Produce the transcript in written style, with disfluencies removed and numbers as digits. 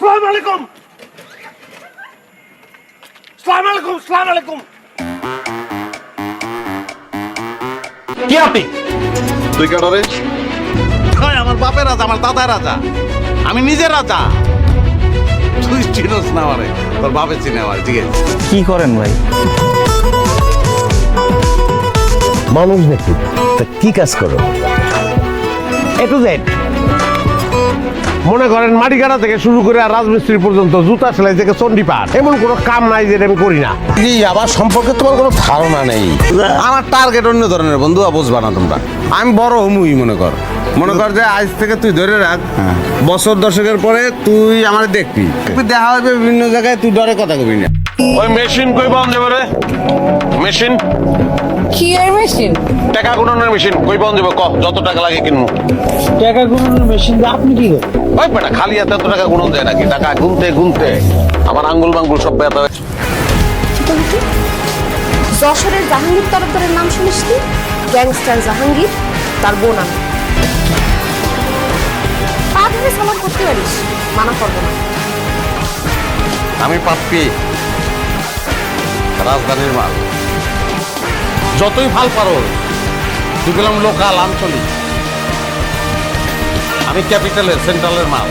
সালাম আলাইকুম। সালাম আলাইকুম। সালাম আলাইকুম। কি আপনি? তুই কেডা রে? আমার বাপের রাজা, আমার দাদার রাজা, আমি নিজে রাজা। তুই চিনোস না আমারে, তোর বাপে চিনে আমার। ঠিক আছে, কি করেন ভাই? মানুষ নাকি? তা কি কাজ করো? একটু দেন। মনে করেন মাটি কাটা থেকে শুরু করে আর রাজমিস্ত্রি পর্যন্ত, জুতা সেলাই থেকে চণ্ডীপাঠ, এমন কোনো কাম নাই যেটা আমি করি না। আমার সম্পর্কে তোমার কোনো ধারণা নেই। আমার টার্গেট অন্য ধরনের, বন্ধু বুঝবা না তোমরা। আমি বড় হমুই মনে কর যে আজ থেকে তুই ধরে রাখ, বছর দশকের পরে তুই আমার দেখবি, দেখা হবে বিভিন্ন জায়গায়, তুই ডরে কথা কবি না। ওই মেশিন কই পাওয়া যাবে রে? মেশিন, কি এর মেশিন? টাকা গুণনের মেশিন কই পাওয়া যাবে? ক যত টাকা লাগে কিনবো। টাকা গুনানোর মেশিন দিয়ে আপনি কি করেন? ওই বেটা খালি হাতে এত টাকা গুণন যায় নাকি? টাকা গুনতে গুনতে আমার আঙ্গুল মাঙ্গুল সব ব্যথা হয়েছে। যশোরের জাহাঙ্গীর তরফদারের নাম শুনিস তুই? গ্যাংস্টার জাহাঙ্গীর, তার বোন আমি। পা ধরে সালাম করতে পারিস, মানা করবো না। আমি পাপ্পি, রাজধানীর মাল। যতই ভাল পারো, তুই গেলাম লোকাল আঞ্চলিক, আমি ক্যাপিটালের সেন্ট্রালের মাল।